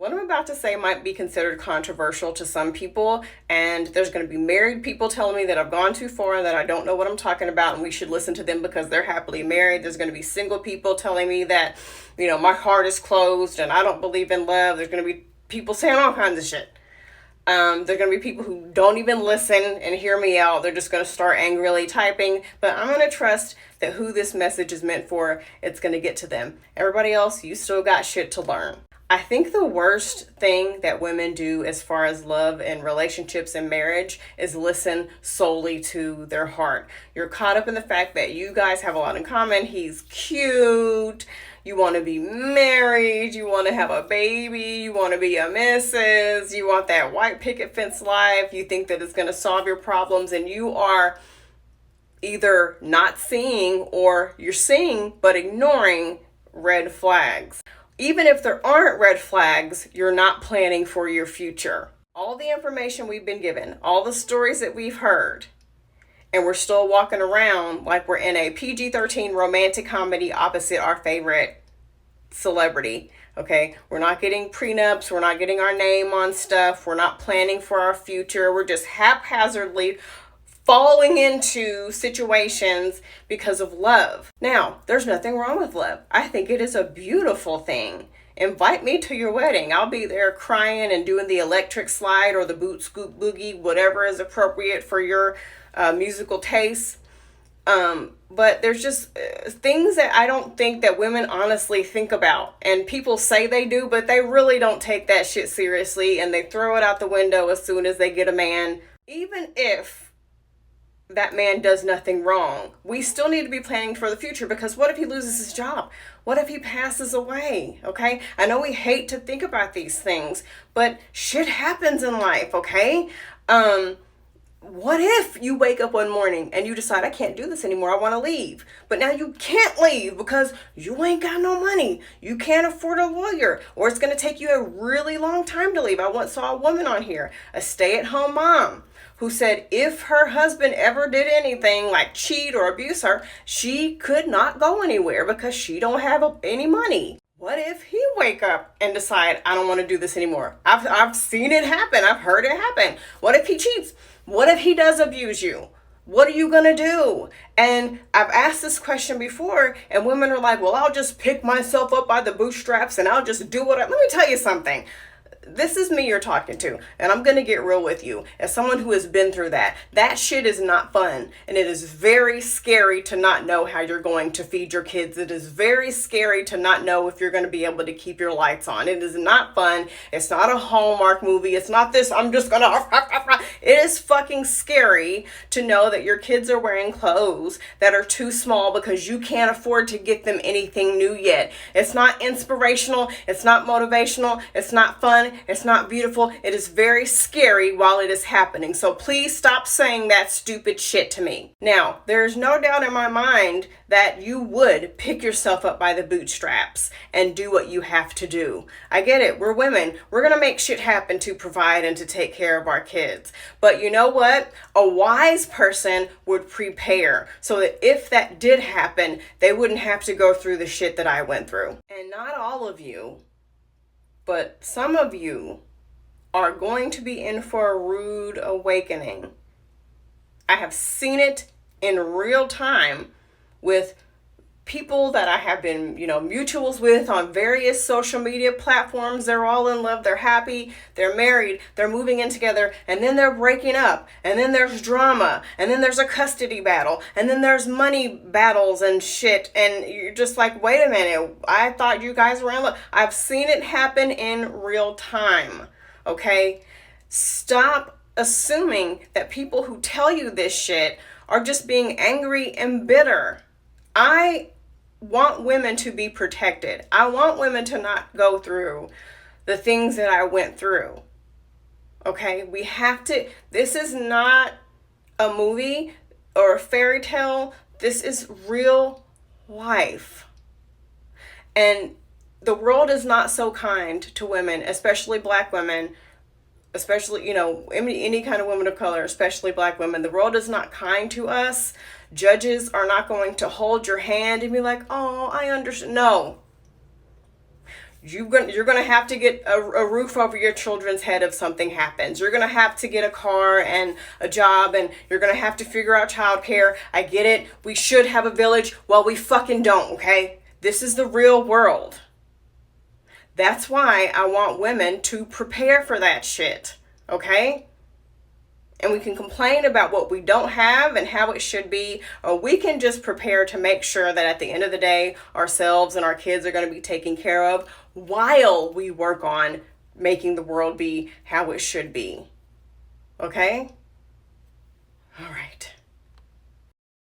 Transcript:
What I'm about to say might be considered controversial to some people, and there's going to be married people telling me that I've gone too far and that I don't know what I'm talking about and we should listen to them because they're happily married. There's going to be single people telling me that, my heart is closed and I don't believe in love. There's going to be people saying all kinds of shit. There are going to be people who don't even listen and hear me out. They're just going to start angrily typing. But I'm going to trust that who this message is meant for, it's going to get to them. Everybody else, you still got shit to learn. I think the worst thing that women do as far as love and relationships and marriage is listen solely to their heart. You're caught up in the fact that you guys have a lot in common. He's cute. You want to be married. You want to have a baby. You want to be a missus. You want that white picket fence life. You think that it's going to solve your problems, and you are either not seeing or you're seeing but ignoring red flags. Even if there aren't red flags, you're not planning for your future. All the information we've been given, all the stories that we've heard, and we're still walking around like we're in a PG-13 romantic comedy opposite our favorite celebrity. Okay, we're not getting prenups, we're not getting our name on stuff, we're not planning for our future, we're just haphazardly falling into situations because of love. Now, there's nothing wrong with love. I think it is a beautiful thing. Invite me to your wedding. I'll be there crying and doing the electric slide or the boot scoop boogie, whatever is appropriate for your musical taste. But there's just things that I don't think that women honestly think about. And people say they do, but they really don't take that shit seriously. And they throw it out the window as soon as they get a man. Even if that man does nothing wrong, we still need to be planning for the future, because what if he loses his job? What if he passes away? Okay, I know we hate to think about these things, but shit happens in life. Okay, what if you wake up one morning and you decide, I can't do this anymore, I want to leave, but now you can't leave because you ain't got no money, you can't afford a lawyer, or it's going to take you a really long time to leave. I once saw a woman on here, a stay-at-home mom, who said if her husband ever did anything like cheat or abuse her, she could not go anywhere because she don't have any money. What if he wake up and decide, I don't want to do this anymore? I've seen it happen. I've heard it happen. What if he cheats? What if he does abuse you? What are you going to do? And I've asked this question before, and women are like, well, I'll just pick myself up by the bootstraps and I'll just do what Let me tell you something. This is me you're talking to, and I'm going to get real with you. As someone who has been through that, that shit is not fun, and it is very scary to not know how you're going to feed your kids. It is very scary to not know if you're going to be able to keep your lights on. It is not fun. It's not a Hallmark movie. It's not this, I'm just going to... It is fucking scary to know that your kids are wearing clothes that are too small because you can't afford to get them anything new yet. It's not inspirational. It's not motivational. It's not fun. It's not beautiful. It is very scary while it is happening. So please stop saying that stupid shit to me. Now, there's no doubt in my mind that you would pick yourself up by the bootstraps and do what you have to do. I get it. We're women. We're going to make shit happen to provide and to take care of our kids. But you know what? A wise person would prepare so that if that did happen, they wouldn't have to go through the shit that I went through. And not all of you, but some of you are going to be in for a rude awakening. I have seen it in real time with people that I have been, mutuals with on various social media platforms. They're all in love. They're happy. They're married. They're moving in together. And then they're breaking up. And then there's drama. And then there's a custody battle. And then there's money battles and shit. And you're just like, wait a minute. I thought you guys were in love. I've seen it happen in real time. Okay? Stop assuming that people who tell you this shit are just being angry and bitter. I want women to be protected. I want women to not go through the things that I went through. Okay? We have to, this is not a movie or a fairy tale. This is real life. And the world is not so kind to women, especially Black women, especially, any kind of women of color, especially Black women. The world is not kind to us. Judges are not going to hold your hand and be like, oh, I understand. No. You're gonna have to get a roof over your children's head if something happens. You're gonna have to get a car and a job, and you're gonna have to figure out childcare. I get it. We should have a village. Well, we fucking don't, okay? This is the real world. That's why I want women to prepare for that shit, okay? And we can complain about what we don't have and how it should be, or we can just prepare to make sure that at the end of the day, ourselves and our kids are going to be taken care of while we work on making the world be how it should be. Okay? All right.